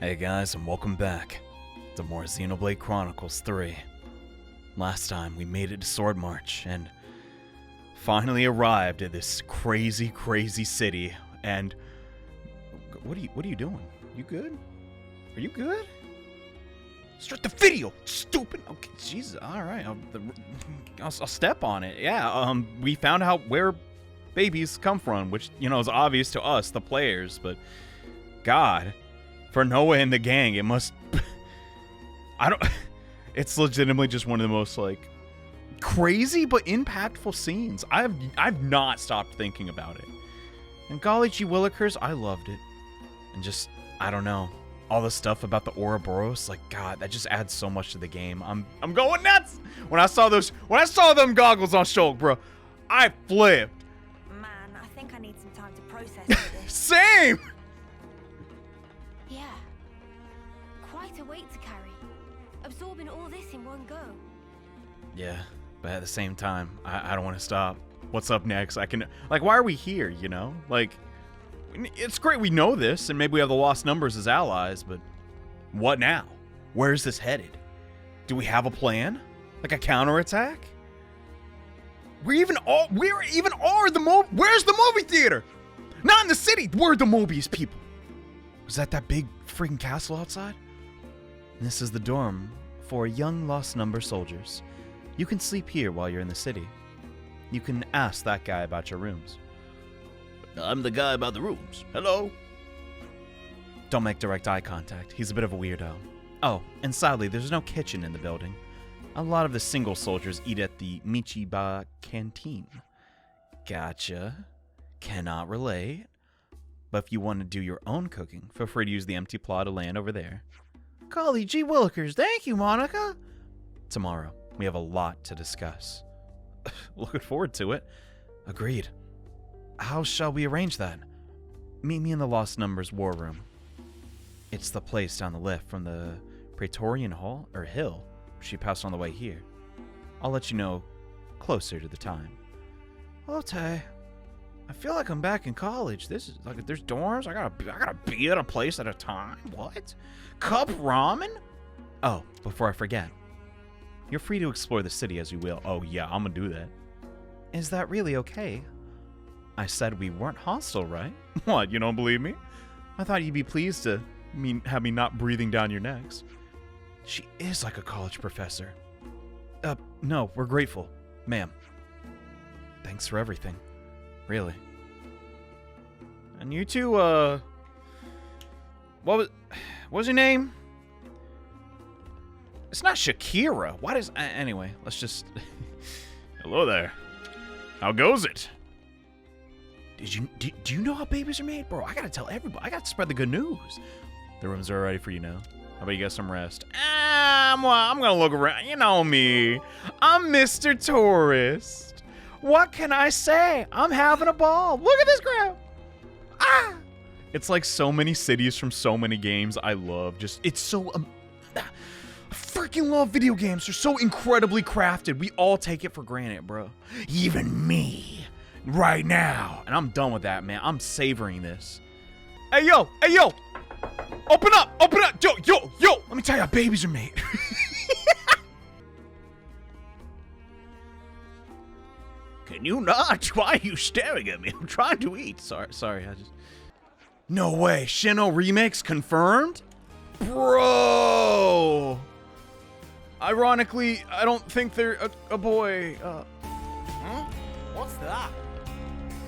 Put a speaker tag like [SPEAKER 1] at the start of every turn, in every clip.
[SPEAKER 1] Hey guys, and welcome back to more Xenoblade Chronicles 3. Last time we made it to Sword March and finally arrived at this crazy city. And what are you doing? You good? Are you good? Start the video, stupid. Okay, Jesus. All right, I'll step on it. Yeah. We found out where babies come from, which is obvious to us, the players. But God. For Noah and the gang, it must... It's legitimately just one of the most, crazy but impactful scenes. I've not stopped thinking about it. And golly gee willikers, I loved it. And just, I don't know. All the stuff about the Ouroboros, God, that just adds so much to the game. I'm going nuts! When I saw them goggles on Shulk, bro, I flipped.
[SPEAKER 2] Man, I think I need some time to process this.
[SPEAKER 1] Same!
[SPEAKER 2] Yeah. Quite a weight to carry. Absorbing all this in one go.
[SPEAKER 1] Yeah, but at the same time, I don't want to stop. What's up next? Why are we here, It's great we know this, and maybe we have the Lost Numbers as allies, but what now? Where's this headed? Do we have a plan? Like a counterattack? Where's the movie theater? Not in the city! Where are the Mobius people? Was that big freaking castle outside? This is the dorm for young Lost Number soldiers. You can sleep here while you're in the city. You can ask that guy about your rooms. I'm the guy about the rooms. Hello? Don't make direct eye contact. He's a bit of a weirdo. Oh, and sadly, there's no kitchen in the building. A lot of the single soldiers eat at the Michiba canteen. Gotcha. Cannot relate. But if you want to do your own cooking, feel free to use the empty plot of land over there. Golly gee willikers, thank you, Monica! Tomorrow, we have a lot to discuss. Looking forward to it. Agreed. How shall we arrange that? Meet me in the Lost Numbers war room. It's the place down the lift from the Praetorian Hall, or Hill, she passed on the way here. I'll let you know closer to the time. Okay. I feel like I'm back in college. This is there's dorms. I gotta be at a place at a time. What? Cup ramen? Oh, before I forget, you're free to explore the city as you will. Oh yeah, I'm gonna do that. Is that really okay? I said we weren't hostile, right? What? You don't believe me? I thought you'd be pleased to have me not breathing down your necks. She is like a college professor. No, we're grateful, ma'am. Thanks for everything. Really. And you two, what was your name? It's not Shakira. What is... anyway, let's just... Hello there. How goes it? Do you know how babies are made? Bro, I gotta tell everybody. I gotta spread the good news. The rooms are ready for you now. How about you get some rest? I'm gonna look around. You know me. I'm Mr. Tourist. What can I say? I'm having a ball. Look at this crowd. Ah! It's like so many cities from so many games I love. It's so... I freaking love video games. They're so incredibly crafted. We all take it for granted, bro. Even me. Right now. And I'm done with that, man. I'm savoring this. Hey, yo. Open up. Yo. Let me tell you how babies are made. Can you not? Why are you staring at me? I'm trying to eat. Sorry, I just... No way. Shino remix confirmed? Bro! Ironically, I don't think they're a boy.
[SPEAKER 3] Huh? What's that?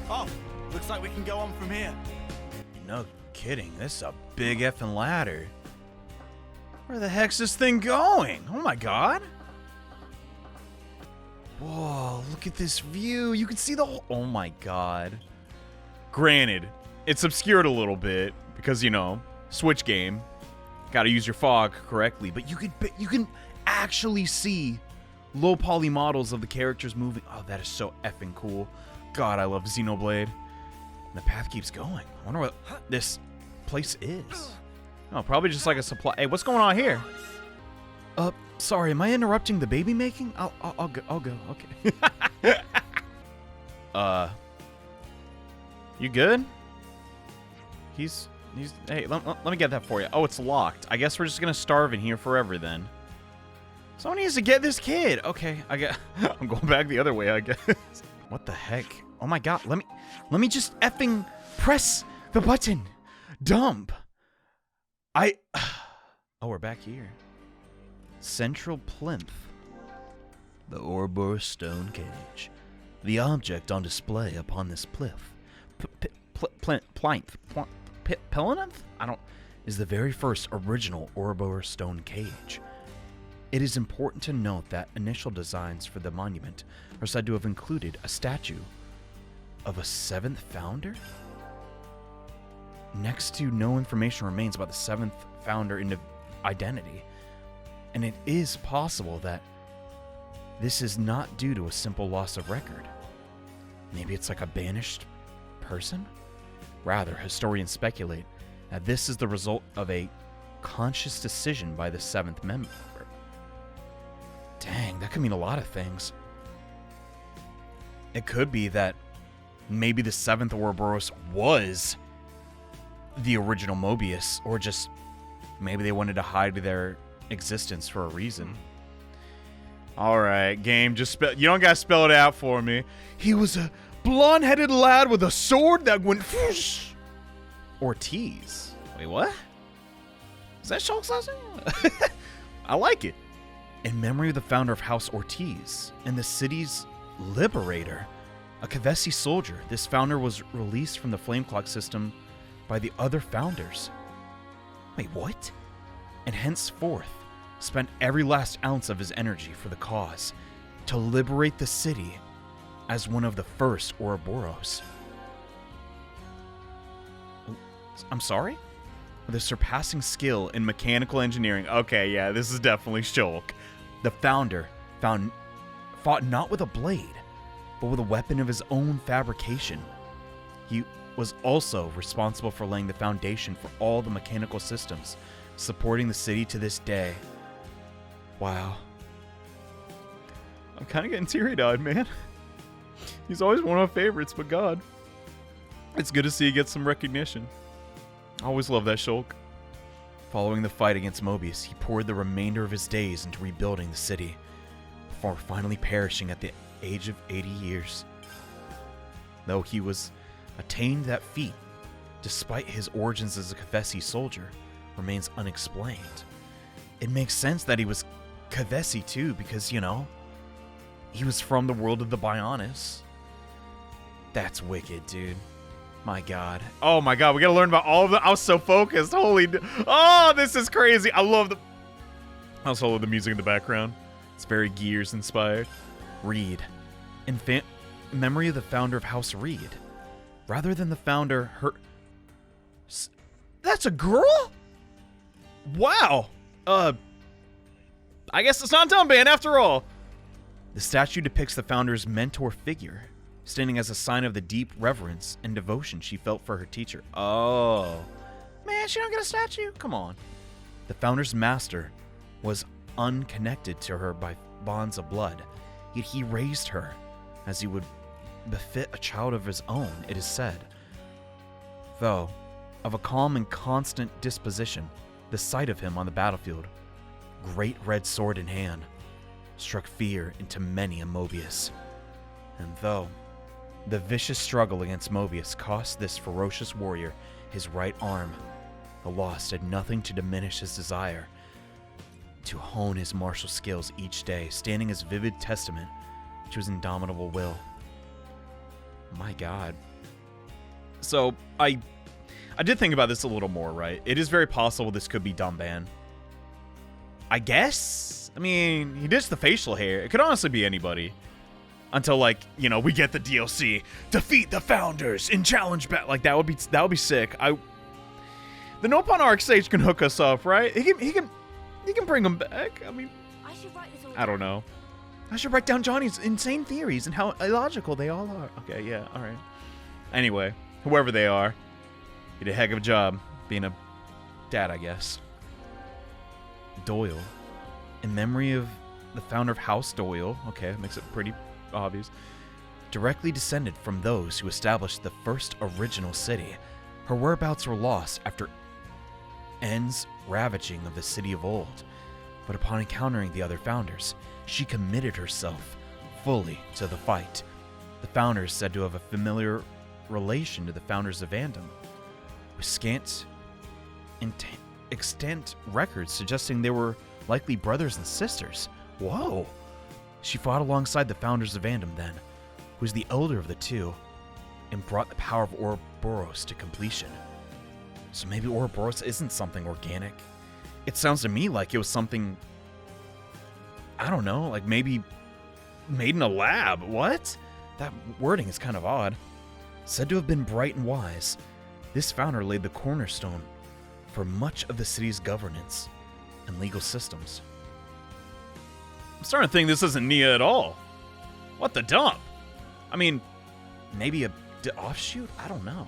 [SPEAKER 3] Oh, looks like we can go on from here.
[SPEAKER 1] No kidding. This is a big effing ladder. Where the heck's this thing going? Oh my god. Whoa, look at this view. You can see the whole... Oh my god. Granted, it's obscured a little bit because, Switch game. Gotta use your fog correctly. But you can actually see low poly models of the characters moving. Oh, that is so effing cool. God, I love Xenoblade. And the path keeps going. I wonder what this place is. Oh, probably just like a supply... Hey, what's going on here? Sorry, am I interrupting the baby making? I'll go. Okay. You good? He's Hey, let me get that for you. Oh, it's locked. I guess we're just gonna starve in here forever then. Someone needs to get this kid. Okay, I'm going back the other way, I guess. What the heck? Oh my god, let me just effing press the button. Dump. Oh, we're back here. Central plinth. The Ouroboros stone cage. The object on display upon this plinth. Plinth. Is the very first original Ouroboros stone cage. It is important to note that initial designs for the monument are said to have included a statue of a seventh founder? Next to no information remains about the seventh founder identity, and it is possible that this is not due to a simple loss of record. Maybe it's like a banished person? Rather, historians speculate that this is the result of a conscious decision by the seventh member. Dang, that could mean a lot of things. It could be that maybe the seventh Ouroboros was the original Mobius, or just maybe they wanted to hide their existence for a reason. All right, game, you don't gotta spell it out for me. He was a blonde-headed lad with a sword that went whoosh. Ortiz. Wait, what? Is that Shulk's last name? I like it. In memory of the founder of House Ortiz and the city's liberator, a Kavesi soldier, this founder was released from the flame clock system by the other founders. Wait, what? And henceforth spent every last ounce of his energy for the cause, to liberate the city as one of the first Ouroboros. I'm sorry? With a surpassing skill in mechanical engineering. Okay, yeah, this is definitely Shulk. The founder fought not with a blade, but with a weapon of his own fabrication. He was also responsible for laying the foundation for all the mechanical systems supporting the city to this day. Wow. I'm kind of getting teary-eyed, man. He's always one of my favorites, but God. It's good to see he gets some recognition. I always love that Shulk. Following the fight against Mobius, he poured the remainder of his days into rebuilding the city, before finally perishing at the age of 80 years. Though he was attained that feat, despite his origins as a Kavesi soldier, remains unexplained. It makes sense that he was Kavesi too, because, you know, he was from the world of the Bionis. That's wicked, dude. My God. Oh my God, we gotta learn about all of them. I was so focused. Oh, this is crazy. I also love the music in the background. It's very Gears inspired. Reed. In memory of the founder of House Reed. Rather than the founder, that's a girl? Wow. I guess it's not done, man, after all. The statue depicts the founder's mentor figure, standing as a sign of the deep reverence and devotion she felt for her teacher. Oh. Man, she don't get a statue? Come on. The founder's master was unconnected to her by bonds of blood, yet he raised her as he would befit a child of his own, it is said. Though, of a calm and constant disposition, the sight of him on the battlefield, great red sword in hand, struck fear into many a Mobius. And though the vicious struggle against Mobius cost this ferocious warrior his right arm, the loss did nothing to diminish his desire to hone his martial skills each day, standing as vivid testament to his indomitable will. My God. So, I did think about this a little more, right? It is very possible this could be Dumban. I guess? I mean, he ditched the facial hair. It could honestly be anybody. Until, like, you know, we get the DLC. Defeat the founders in challenge battle. Like, that would be sick. The Nopon Arc Sage can hook us up, right? He can bring them back. I mean,
[SPEAKER 2] I should write this all
[SPEAKER 1] I don't know. I should write down Johnny's insane theories and how illogical they all are. Okay, yeah, all right. Anyway, whoever they are, did a heck of a job being a dad, I guess. Doyle. In memory of the founder of House Doyle, okay, that makes it pretty obvious, directly descended from those who established the first original city, Her whereabouts were lost after N's ravaging of the city of old, but upon encountering the other founders, she committed herself fully to the fight. The founders said to have a familiar relation to the founders of Vandom, with scant extant records suggesting they were likely brothers and sisters. Whoa! She fought alongside the founders of Vandom then, who was the elder of the two, and brought the power of Ouroboros to completion. So maybe Ouroboros isn't something organic. It sounds to me like it was something, I don't know, like maybe made in a lab. What? That wording is kind of odd. Said to have been bright and wise, this founder laid the cornerstone for much of the city's governance and legal systems. I'm starting to think this isn't Nia at all. What the dump? I mean, maybe a offshoot? I don't know.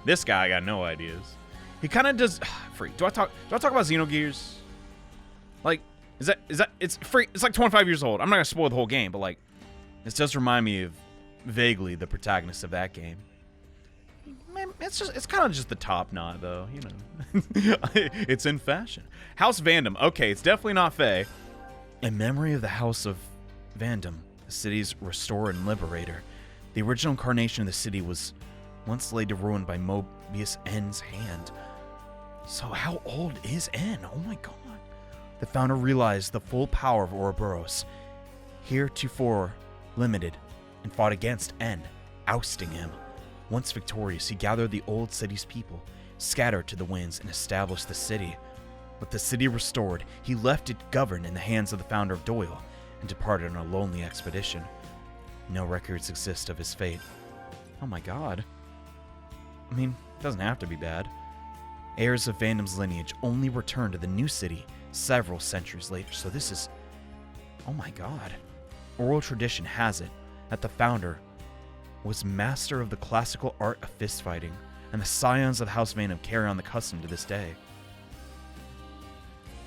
[SPEAKER 1] This guy, I got no ideas. He kind of does. Freak. Do I talk about Xenogears? Like, is that it's free? It's like 25 years old. I'm not gonna spoil the whole game, but like, this does remind me of vaguely the protagonist of that game. It's kind of just the top knot, though. You know, it's in fashion. House Vandom. Okay, it's definitely not Fae. In memory of the House of Vandom, the city's restorer and liberator, the original incarnation of the city was once laid to ruin by Mobius N's hand. So how old is N? Oh my god. The founder realized the full power of Ouroboros, heretofore limited, and fought against N, ousting him. Once victorious, he gathered the old city's people, scattered to the winds, and established the city. With the city restored, he left it governed in the hands of the founder of Doyle, and departed on a lonely expedition. No records exist of his fate. Oh my god. I mean, it doesn't have to be bad. Heirs of Vandom's lineage only returned to the new city several centuries later, so this is... Oh my god. Oral tradition has it that the founder was master of the classical art of fistfighting, and the scions of House Vandom carry on the custom to this day.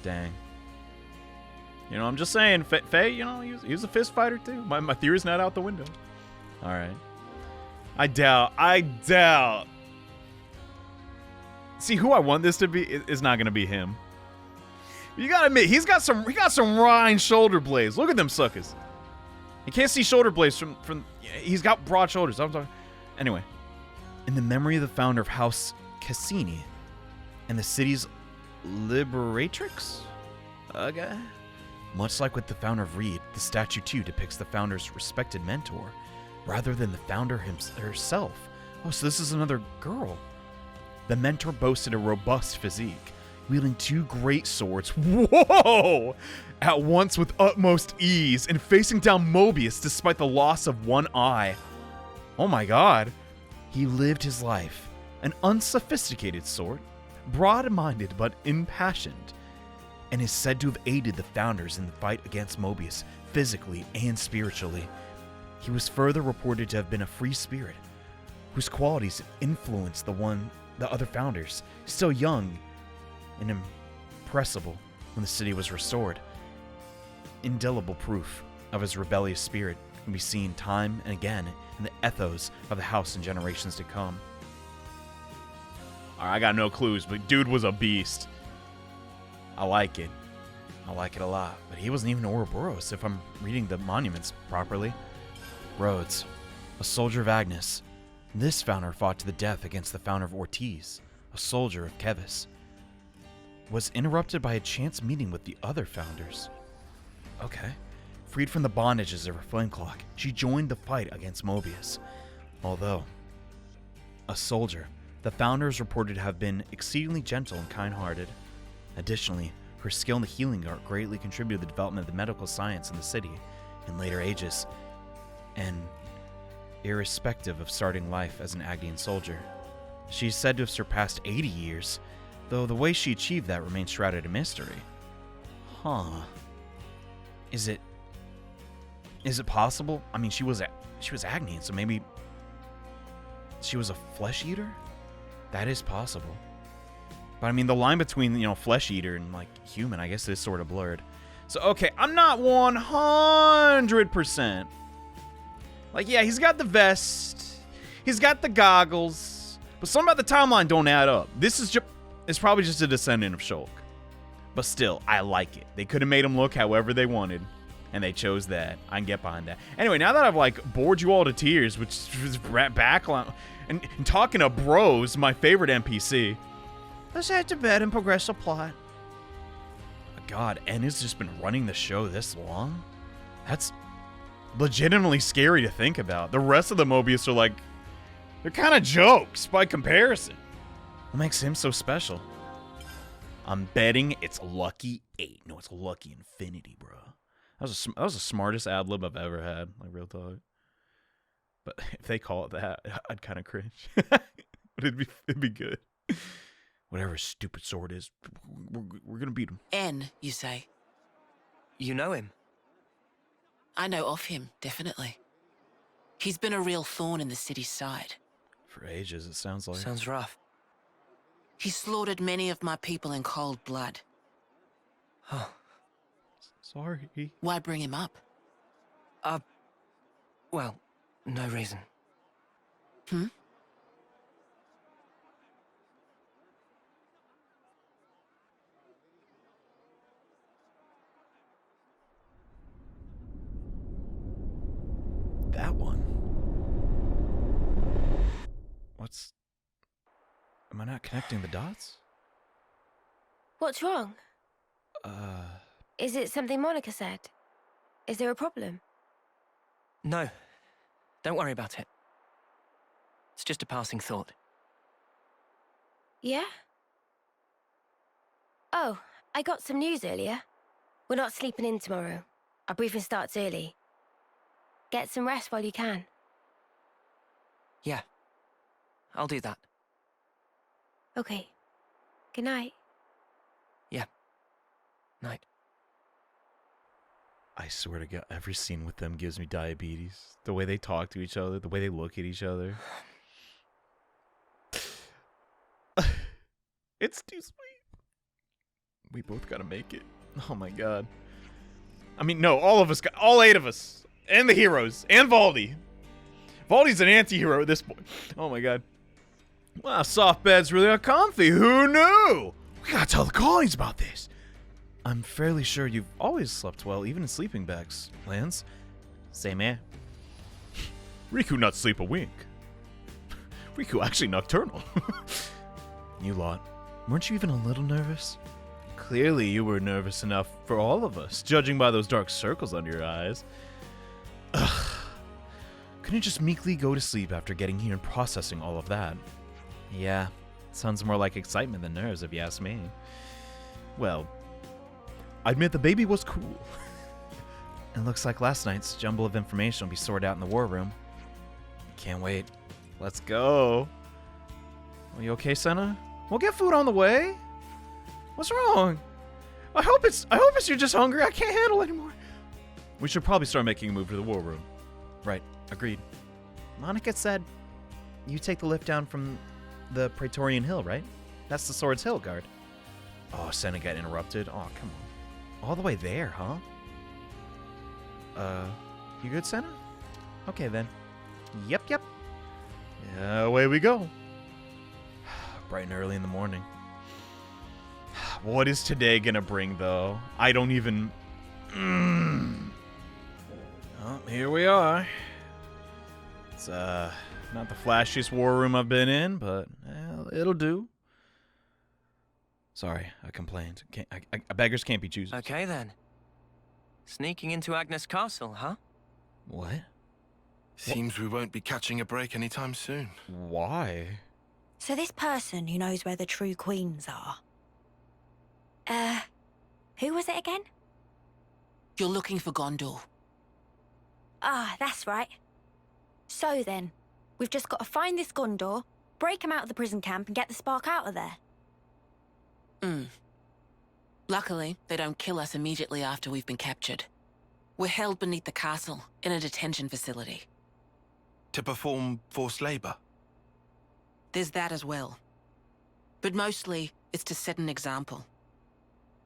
[SPEAKER 1] Dang. You know, I'm just saying, Faye, you know, he was a fist fighter too. My theory's not out the window. Alright. I doubt. See, who I want this to be is not gonna be him. You gotta admit, he got some Rhine shoulder blades. Look at them suckers. You can't see shoulder blades from he's got broad shoulders. I'm talking. Anyway, in the memory of the founder of House Cassini and the city's liberatrix? Okay. Much like with the founder of Reed, the statue too depicts the founder's respected mentor, rather than the founder herself. Oh, so this is another girl. The mentor boasted a robust physique, wielding two great swords, whoa, at once with utmost ease, and facing down Mobius despite the loss of one eye. Oh my god. He lived his life, an unsophisticated sort, broad-minded but impassioned, and is said to have aided the founders in the fight against Mobius, physically and spiritually. He was further reported to have been a free spirit, whose qualities influenced the other founders, still young and impressible when the city was restored. Indelible proof of his rebellious spirit can be seen time and again in the ethos of the house in generations to come. Alright, I got no clues, but dude was a beast. I like it. I like it a lot. But he wasn't even Ouroboros, if I'm reading the monuments properly. Rhodes, a soldier of Agnes. This founder fought to the death against the founder of Ortiz, a soldier of Kevis. Was interrupted by a chance meeting with the other founders. Okay. Freed from the bondages of her flame clock, she joined the fight against Mobius. Although a soldier, the founder is reported to have been exceedingly gentle and kind-hearted. Additionally, her skill in the healing art greatly contributed to the development of the medical science in the city in later ages, and irrespective of starting life as an Agnian soldier. She is said to have surpassed 80 years, though the way she achieved that remains shrouded in mystery. Huh. Is it possible? I mean, she was Agnian, so maybe she was a flesh eater? That is possible. But I mean, the line between, you know, flesh eater and like human, I guess, is sort of blurred. So okay, I'm not 100%. Like, yeah, he's got the vest, he's got the goggles, But something about the timeline don't add up. This is just, it's probably just a descendant of Shulk. But still, I like it. They could have made him look however they wanted, and they chose that. I can get behind that. Anyway, now that I've like bored you all to tears, which is backline, and talking to Bros, my favorite NPC, let's head to bed and progress the plot. God, Enna's just been running the show this long? That's legitimately scary to think about. The rest of the Mobius are like, they're kind of jokes by comparison. What makes him so special? I'm betting it's Lucky 8. No, it's Lucky Infinity, bro. That was the smartest ad lib I've ever had, like real talk. But if they call it that, I'd kind of cringe. But it'd be good. Whatever his stupid sword is, we're gonna beat him.
[SPEAKER 4] N, you say?
[SPEAKER 5] You know him?
[SPEAKER 4] I know of him, definitely. He's been a real thorn in the city's side.
[SPEAKER 1] For ages, it sounds like.
[SPEAKER 5] Sounds rough.
[SPEAKER 4] He slaughtered many of my people in cold blood.
[SPEAKER 5] Oh.
[SPEAKER 1] Sorry.
[SPEAKER 4] Why bring him up?
[SPEAKER 5] Well, no reason.
[SPEAKER 4] Hmm?
[SPEAKER 1] That one. Am I not connecting the dots?
[SPEAKER 2] What's wrong? Is it something Monica said? Is there a problem?
[SPEAKER 5] No. Don't worry about it. It's just a passing thought.
[SPEAKER 2] Yeah? Oh, I got some news earlier. We're not sleeping in tomorrow. Our briefing starts early. Get some rest while you can.
[SPEAKER 5] Yeah. I'll do that.
[SPEAKER 2] Okay. Good night.
[SPEAKER 5] Yeah. Night.
[SPEAKER 1] I swear to God, every scene with them gives me diabetes. The way they talk to each other, the way they look at each other. It's too sweet. We both gotta make it. Oh my God. I mean, no, all of us, all 8 of us, and the heroes, and Valdi. Valdi's an anti-hero at this point. Oh my God. Wow, soft bed's really uncomfy. Who knew? We gotta tell the colonies about this. I'm fairly sure you've always slept well, even in sleeping bags, Lance. Same here. Riku not sleep a wink. Riku actually nocturnal. You lot, weren't you even a little nervous? Clearly you were nervous enough for all of us, judging by those dark circles under your eyes. Ugh. Couldn't you just meekly go to sleep after getting here and processing all of that? Yeah, sounds more like excitement than nerves, if you ask me. Well, I admit the baby was cool. It looks like last night's jumble of information will be sorted out in the war room. Can't wait. Let's go. Are you okay, Senna? We'll get food on the way. What's wrong? I hope it's you're just hungry. I can't handle anymore. We should probably start making a move to the war room. Right, agreed. Monica said you take the lift down from the Praetorian Hill, right? That's the Swords Hill guard. Oh, Senna got interrupted. Oh, come on. All the way there, huh? You good, Senna? Okay, then. Yep. Yeah, away we go. Bright and early in the morning. What is today gonna bring, though? I don't even... Oh, here we are. It's, not the flashiest war room I've been in, but it'll do. Sorry, I complained. Beggars can't be choosers.
[SPEAKER 5] Okay, then. Sneaking into Agnes Castle, huh?
[SPEAKER 1] What?
[SPEAKER 6] Seems we won't be catching a break anytime soon.
[SPEAKER 1] Why?
[SPEAKER 7] So this person who knows where the true queens are... who was it again?
[SPEAKER 4] You're looking for Gondor.
[SPEAKER 7] Ah, that's right. So then, we've just got to find this Gondor, break him out of the prison camp and get the spark out of there.
[SPEAKER 4] Luckily, they don't kill us immediately after we've been captured. We're held beneath the castle, in a detention facility.
[SPEAKER 6] To perform forced labor?
[SPEAKER 4] There's that as well. But mostly, it's to set an example.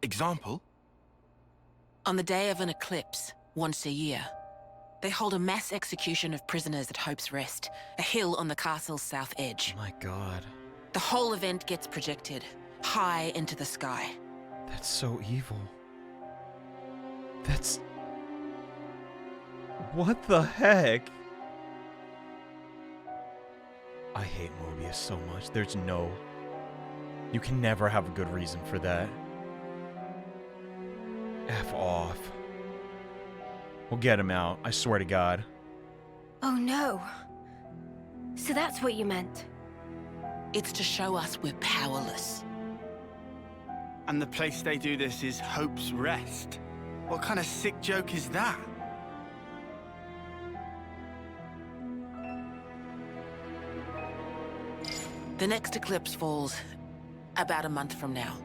[SPEAKER 6] Example?
[SPEAKER 4] On the day of an eclipse, once a year, They hold a mass execution of prisoners at Hope's Rest, a hill on the castle's south edge.
[SPEAKER 1] My God.
[SPEAKER 4] The whole event gets projected, high into the sky.
[SPEAKER 1] That's so evil. That's... What the heck? I hate Mobius so much. There's no... You can never have a good reason for that. F off. We'll get him out, I swear to God.
[SPEAKER 2] Oh no. So that's what you meant.
[SPEAKER 4] It's to show us we're powerless.
[SPEAKER 3] And the place they do this is Hope's Rest. What kind of sick joke is that?
[SPEAKER 4] The next eclipse falls about a month from now.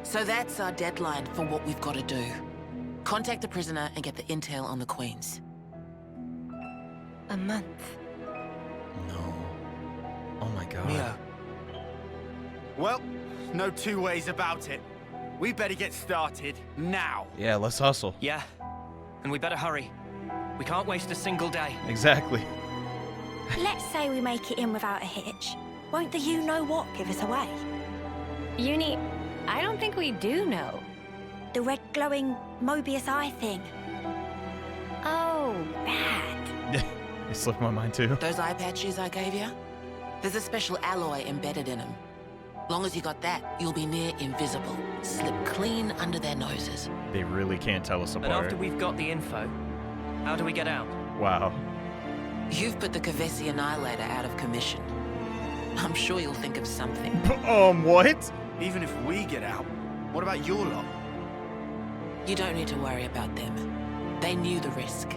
[SPEAKER 4] So that's our deadline for what we've got to do. Contact the prisoner and get the intel on the Queens.
[SPEAKER 2] A month.
[SPEAKER 1] No. Oh my God.
[SPEAKER 5] Mia,
[SPEAKER 3] Well, no two ways about it. We better get started now.
[SPEAKER 1] Yeah, let's hustle.
[SPEAKER 5] yeah. And we better hurry. We can't waste a single day.
[SPEAKER 1] Exactly.
[SPEAKER 7] Let's say we make it in without a hitch. Won't the you-know-what give us away?
[SPEAKER 2] Uni, I don't think we do know.
[SPEAKER 7] The red glowing Mobius eye thing.
[SPEAKER 2] Oh, that.
[SPEAKER 1] It slipped my mind too.
[SPEAKER 4] Those eye patches I gave you? There's a special alloy embedded in them. Long as you got that, you'll be near invisible. Slip clean under their noses.
[SPEAKER 1] They really can't tell us
[SPEAKER 5] And
[SPEAKER 1] apart.
[SPEAKER 5] after we've got the info, how do we get out?
[SPEAKER 1] Wow.
[SPEAKER 4] You've put the Kavesi Annihilator out of commission. I'm sure you'll think of something.
[SPEAKER 1] What?
[SPEAKER 3] Even if we get out, what about your lot?
[SPEAKER 4] You don't need to worry about them. They knew the risk.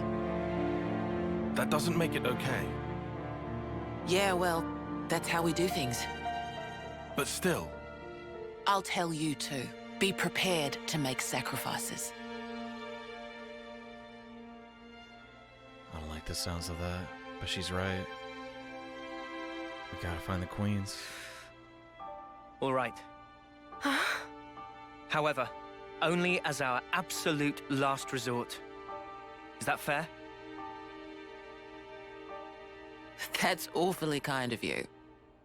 [SPEAKER 6] That doesn't make it okay.
[SPEAKER 4] Yeah, well, that's how we do things.
[SPEAKER 6] But still,
[SPEAKER 4] I'll tell you too. Be prepared to make sacrifices.
[SPEAKER 1] I don't like the sounds of that, but she's right. We gotta find the Queens.
[SPEAKER 5] All right. However, only as our absolute last resort. Is that fair?
[SPEAKER 4] That's awfully kind of you.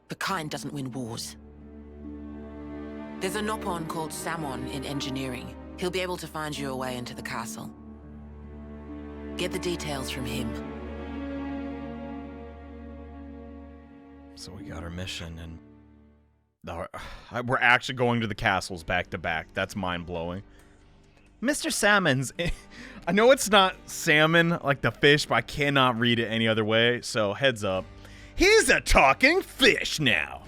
[SPEAKER 4] The kind doesn't win wars. There's a Nopon called Samon in engineering. He'll be able to find you a way into the castle. Get the details from him.
[SPEAKER 1] So we got our mission, and we're actually going to the castles back to back. That's mind-blowing. Mr. Salmon's... I know it's not salmon, like the fish, but I cannot read it any other way, so heads up. He's a talking fish now!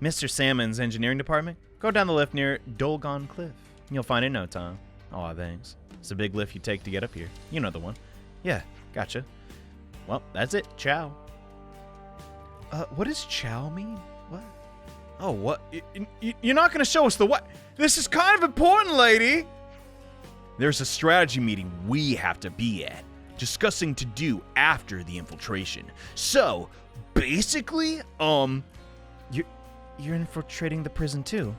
[SPEAKER 1] Mr. Salmon's engineering department? Go down the lift near Dolgon Cliff. You'll find it in no time. Aw, thanks. It's a big lift you take to get up here. You know the one. Yeah, gotcha. Well, that's it. Ciao. What does chow mean? What? Oh, what? You're not going to show us the what? This is kind of important, lady. There's a strategy meeting we have to be at, discussing to do after the infiltration. So, basically, you're infiltrating the prison too.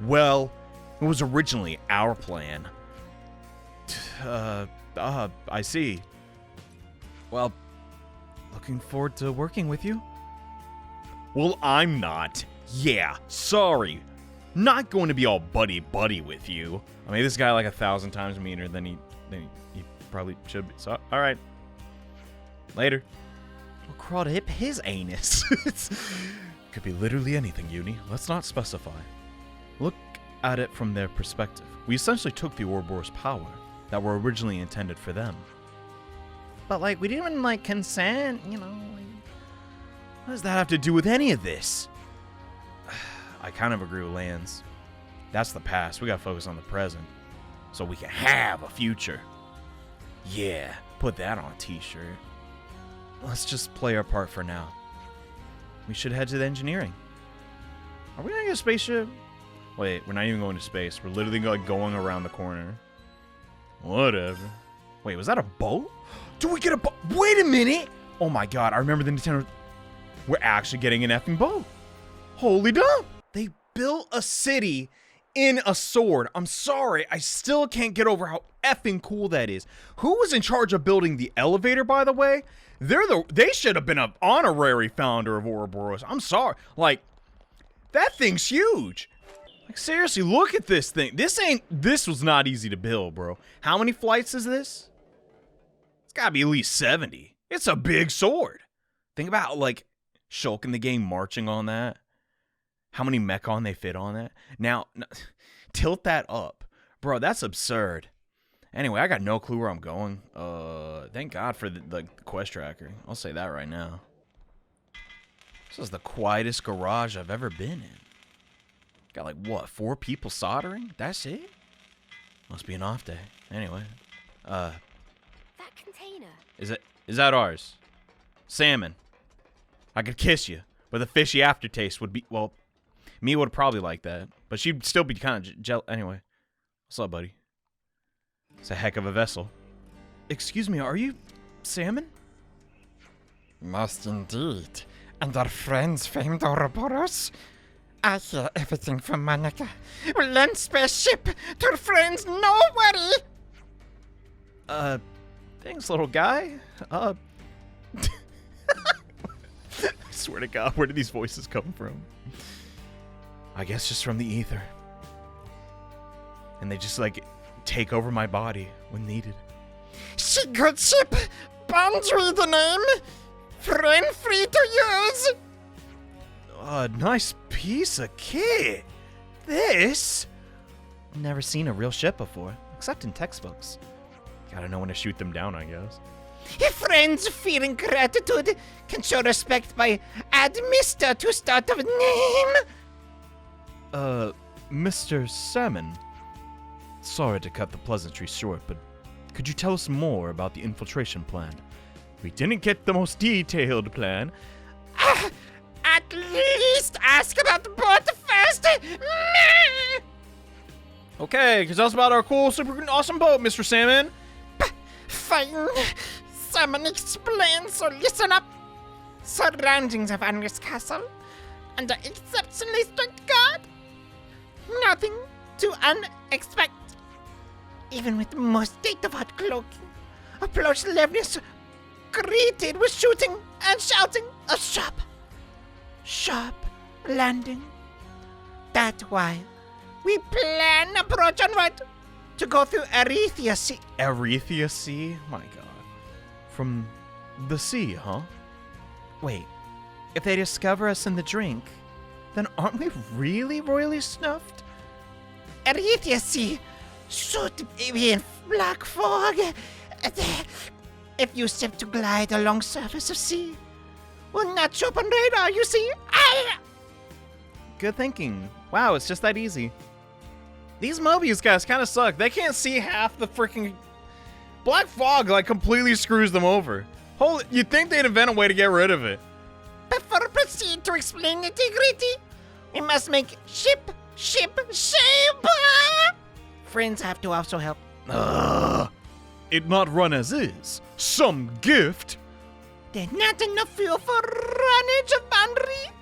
[SPEAKER 1] Well, it was originally our plan. I see. Well, looking forward to working with you. Well, I'm not. Yeah, sorry. Not going to be all buddy-buddy with you. I mean, this guy like 1,000 times meaner than he probably should be. So, all right. Later. We'll crawl to his anus. Could be literally anything, Uni. Let's not specify. Look at it from their perspective. We essentially took the Ouroboros power that were originally intended for them. But, like, we didn't, like, consent, you know. Like, what does that have to do with any of this? I kind of agree with Lance. That's the past. We gotta focus on the present so we can have a future. Yeah, put that on a t-shirt. Let's just play our part for now. We should head to the engineering. Are we gonna get a spaceship? Wait, we're not even going to space. We're literally like going around the corner. Whatever. Wait, was that a boat? Do we get a boat? Wait a minute! Oh my god, I remember the Nintendo. We're actually getting an effing boat. Holy dump! They built a city in a sword. I'm sorry. I still can't get over how effing cool that is. Who was in charge of building the elevator, by the way? They should have been an honorary founder of Ouroboros. I'm sorry. Like, that thing's huge. Like, seriously, look at this thing. This was not easy to build, bro. How many flights is this? It's gotta be at least 70. It's a big sword. Think about, like, Shulk in the game marching on that. How many mechon they fit on that. Now, tilt that up. Bro, that's absurd. Anyway, I got no clue where I'm going. Thank God for the quest tracker. I'll say that right now. This is the quietest garage I've ever been in. Got like, what, 4 people soldering? That's it? Must be an off day. Anyway.
[SPEAKER 2] That container.
[SPEAKER 1] Is that ours? Salmon. I could kiss you, but the fishy aftertaste would be, well, me would probably like that. But she'd still be kind of jealous. Anyway. What's up, buddy? It's a heck of a vessel. Excuse me, are you Salmon?
[SPEAKER 8] Must indeed. And our friends famed Ouroboros? I hear everything from Monica. We'll lend spare ship to our friends, no worry!
[SPEAKER 1] Thanks, little guy. I swear to God, where do these voices come from? I guess just from the ether. And they just, like, take over my body when needed.
[SPEAKER 8] She good ship! Boundary the name! Friend free to use!
[SPEAKER 1] Nice piece of kit. This? Never seen a real ship before, except in textbooks. Gotta know when to shoot them down, I guess.
[SPEAKER 8] If friends feeling gratitude can show respect by add Mr. to start of name.
[SPEAKER 1] Mr. Salmon. Sorry to cut the pleasantry short, but could you tell us more about the infiltration plan? We didn't get the most detailed plan.
[SPEAKER 8] At least ask about the boat first.
[SPEAKER 1] Okay, tell us about our cool, super awesome boat, Mr. Salmon.
[SPEAKER 8] Fine. Someone explain, so listen up. Surroundings of Angus Castle. Under exceptionally strict guard. Nothing to unexpect. Even with the most state-of-art cloaking, approach levelness greeted with shooting and shouting. A sharp landing. That's why we plan approach en route to go through Arethia Sea.
[SPEAKER 1] Arethia Sea? My God. From the sea, huh? Wait, if they discover us in the drink, then aren't we really royally snuffed?
[SPEAKER 8] Arethia Sea should be in black fog. If you step to glide along surface of sea, will not show up on radar, you see.
[SPEAKER 1] Good thinking. Wow, it's just that easy. These Mobius guys kind of suck. They can't see half the freaking... Black fog, like, completely screws them over. Holy, you'd think they'd invent a way to get rid of it.
[SPEAKER 8] Before we proceed to explain nitty-gritty, we must make ship shape. Friends have to also help.
[SPEAKER 1] It not run as is. Some gift.
[SPEAKER 8] There's not enough fuel for runnage of boundary.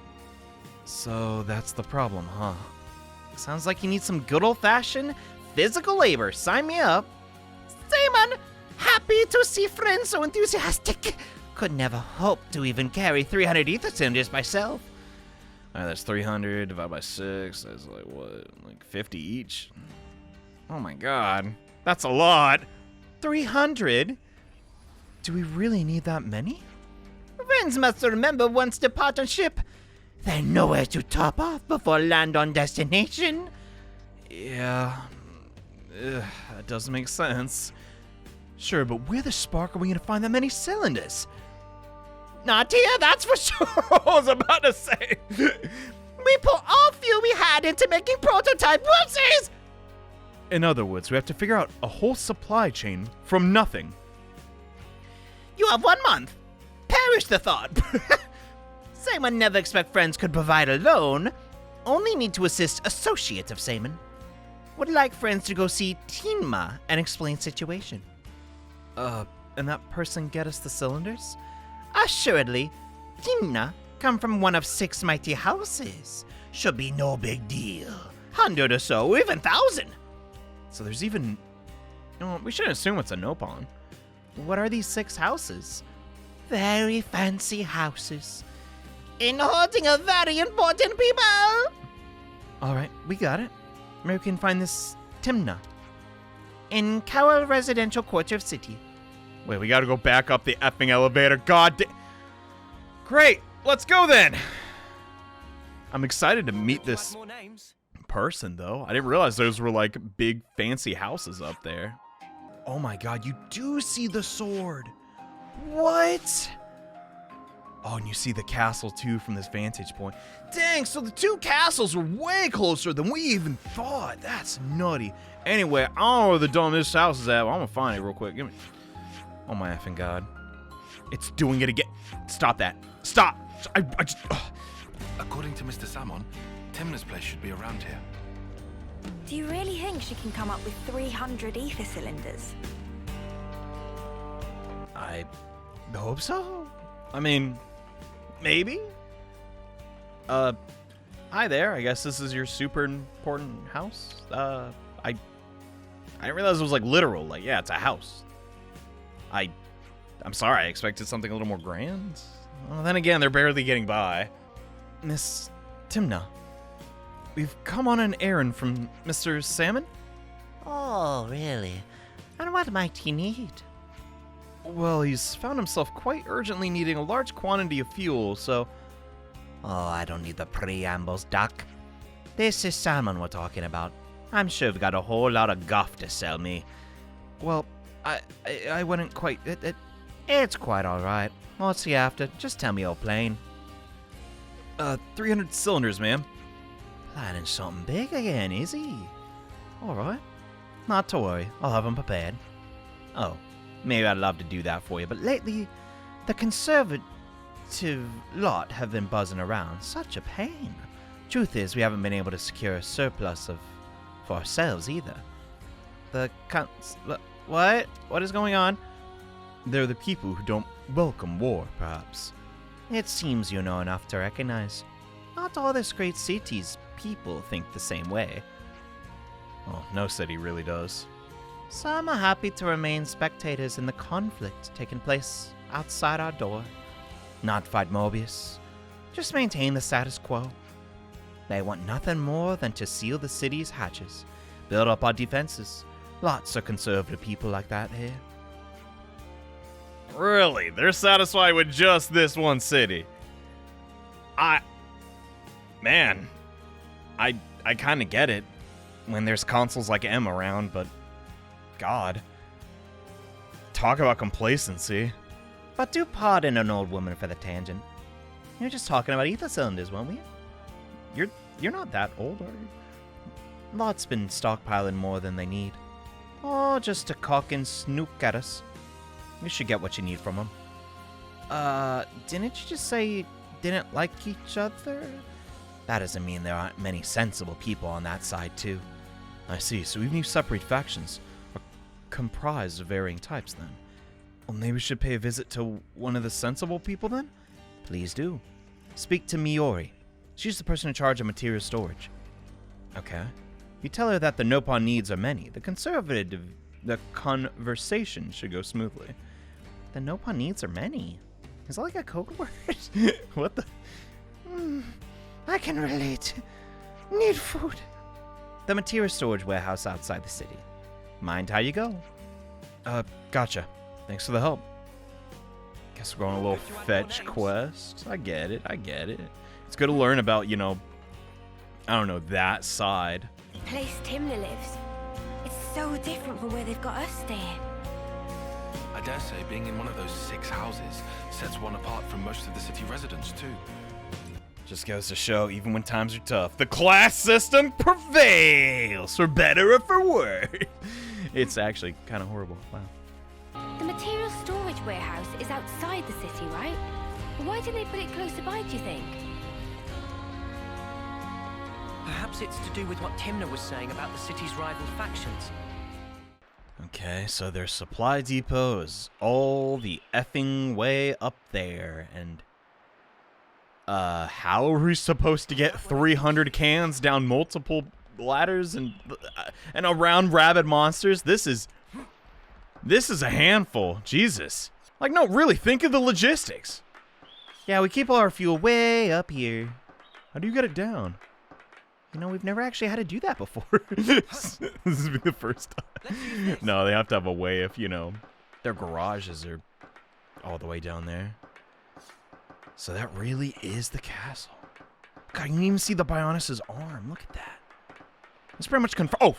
[SPEAKER 1] So that's the problem, huh? Sounds like you need some good old-fashioned physical labor. Sign me up.
[SPEAKER 8] Simon, happy to see friends so enthusiastic. Could never hope to even carry 300 ether cylinders myself.
[SPEAKER 1] Alright, that's 300 divided by 6. That's like, what? Like 50 each? Oh my God. That's a lot. 300? Do we really need that many?
[SPEAKER 8] Friends must remember once depart on ship, they're nowhere to top off before land on destination.
[SPEAKER 1] Yeah. That does make sense. Sure, but where the spark are we going to find that many cylinders?
[SPEAKER 8] Not here, that's for sure.
[SPEAKER 1] I was about to say.
[SPEAKER 8] We put all fuel we had into making prototype. Whoopsies!
[SPEAKER 1] In other words, we have to figure out a whole supply chain from nothing.
[SPEAKER 8] You have 1 month. Perish the thought. Simon never expect friends could provide alone. Only need to assist associates of Simon. Would like friends to go see Tinma and explain situation.
[SPEAKER 1] And that person get us the cylinders?
[SPEAKER 8] Assuredly. Tinma come from one of 6 mighty houses. Should be no big deal.
[SPEAKER 1] 100 or so, even 1,000. So there's even... No, we shouldn't assume it's a Nopon. What are these 6 houses? Very fancy houses.
[SPEAKER 8] Inholding a very important people.
[SPEAKER 1] Alright, we got it. Where can we find this Timna?
[SPEAKER 8] In Cowell Residential Quarter of City.
[SPEAKER 1] Wait, we gotta go back up the effing elevator. God damn. Great, let's go then. I'm excited to meet this
[SPEAKER 5] More names.
[SPEAKER 1] person, though. I didn't realize those were like big fancy houses up there. Oh my god, you do see the sword. What? Oh, and you see the castle too from this vantage point. Dang, so the 2 castles were way closer than we even thought. That's nutty. Anyway, I don't know where the dumb this house is at, but I'm gonna find it real quick. Give me. Oh my effing god. It's doing it again. Stop that. Stop. I just. Ugh.
[SPEAKER 6] According to Mr. Salmon, Timna's place should be around here.
[SPEAKER 7] Do you really think she can come up with 300 ether cylinders?
[SPEAKER 1] I hope so. I mean, maybe. Hi there. I guess this is your super important house. I didn't realize it was like literal. Like, yeah, it's a house. I'm sorry. I expected something a little more grand. Well, then again, they're barely getting by. Miss Timna, we've come on an errand from Mr. Salmon.
[SPEAKER 8] Oh, really? And what might he need?
[SPEAKER 1] Well, he's found himself quite urgently needing a large quantity of fuel, so...
[SPEAKER 8] Oh, I don't need the preambles, Doc. This is Salmon we're talking about. I'm sure you've got a whole lot of guff to sell me.
[SPEAKER 1] Well, I wouldn't quite...
[SPEAKER 8] It's quite alright. What's he after? Just tell me you're plain.
[SPEAKER 1] 300 cylinders, ma'am.
[SPEAKER 8] Planning something big again, is he? Alright. Not to worry, I'll have him prepared. Oh, maybe I'd love to do that for you, but lately, the conservative lot have been buzzing around. Such a pain. Truth is, we haven't been able to secure a surplus for ourselves either.
[SPEAKER 1] What? What is going on? They're the people who don't welcome war, perhaps.
[SPEAKER 8] It seems you know enough to recognize. Not all this great city's people think the same way.
[SPEAKER 1] Oh, no city really does.
[SPEAKER 8] Some are happy to remain spectators in the conflict taking place outside our door. Not fight Mobius. Just maintain the status quo. They want nothing more than to seal the city's hatches, build up our defenses. Lots of conservative people like that here.
[SPEAKER 1] Really? They're satisfied with just this one city? Man, I kind of get it when there's consoles like M around, but God. Talk about complacency.
[SPEAKER 8] But do pardon an old woman for the tangent. You're just talking about ether cylinders, weren't we? You're not that old, are you? Lot's been stockpiling more than they need. Oh, just to cock and snook at us. You should get what you need from them. Didn't you just say you didn't like each other? That doesn't mean there aren't many sensible people on that side, too.
[SPEAKER 1] I see, so even you separate factions are comprised of varying types, then. Well, maybe we should pay a visit to one of the sensible people, then?
[SPEAKER 8] Please do. Speak to Miori.
[SPEAKER 1] She's the person in charge of material storage.
[SPEAKER 8] Okay.
[SPEAKER 1] You tell her that the Nopon needs are many. The conversation should go smoothly.
[SPEAKER 8] The Nopon needs are many. Is that like a code word?
[SPEAKER 1] What the?
[SPEAKER 8] I can relate. Need food. The material storage warehouse outside the city. Mind how you go.
[SPEAKER 1] Gotcha. Thanks for the help. Guess we're going on a little fetch quest. I get it. It's good to learn about, you know, I don't know, that side.
[SPEAKER 2] The place Timna lives. It's so different from where they've got us staying.
[SPEAKER 6] I dare say being in one of those 6 houses sets one apart from most of the city residents, too.
[SPEAKER 1] Just goes to show, even when times are tough, the class system prevails, for better or for worse. It's actually kind of horrible. Wow.
[SPEAKER 2] The material storage warehouse is outside the city, right? Why didn't they put it closer by, do you think?
[SPEAKER 5] Perhaps it's to do with what Timna was saying about the city's rival factions.
[SPEAKER 1] Okay, so their supply depot is all the effing way up there, and how are we supposed to get 300 cans down multiple ladders and around rabid monsters. This is a handful. Jesus. Like, no, really, think of the logistics. Yeah, we keep all our fuel way up here. How do you get it down? You know, we've never actually had to do that before. This is the first time. No, they have to have a way if, you know, their garages are all the way down there. So that really is the castle. God, you can even see the Bionis' arm. Look at that. That's pretty much oh,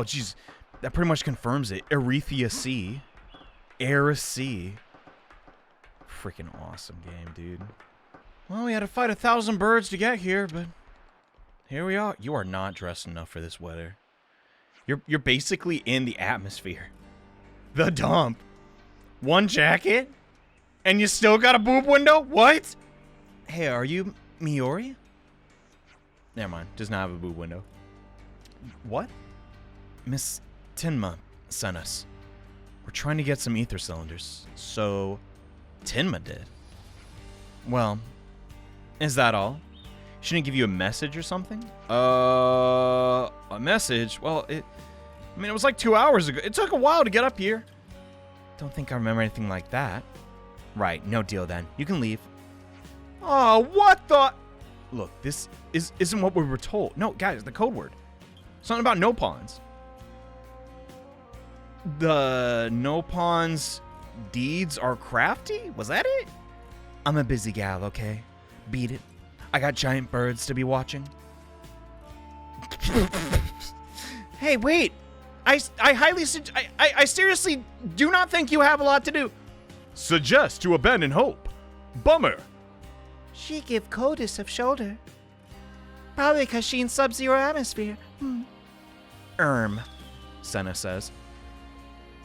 [SPEAKER 1] jeez. That pretty much confirms it. Erethia Sea. Eris Sea. Freaking awesome game, dude. Well, we had to fight 1,000 birds to get here, but here we are. You are not dressed enough for this weather. You're basically in the atmosphere. The dump. One jacket? And you still got a boob window? What? Hey, are you Miori? Never mind. Does not have a boob window. What? Miss Tinma sent us. We're trying to get some ether cylinders. So, Tinma did. Well, is that all? Shouldn't give you a message or something? A message? Well, it was like 2 hours ago. It took a while to get up here. Don't think I remember anything like that. Right, no deal then. You can leave. Oh, what the? Look, this isn't what we were told. No, guys, the code word. Something about no pawns. The no pawns deeds are crafty? Was that it? I'm a busy gal, okay? Beat it. I got giant birds to be watching. Hey, wait. I seriously do not think you have a lot to do. Suggest to abandon hope. Bummer. She give coldest of shoulder. Probably because she in sub-zero atmosphere. Senna says.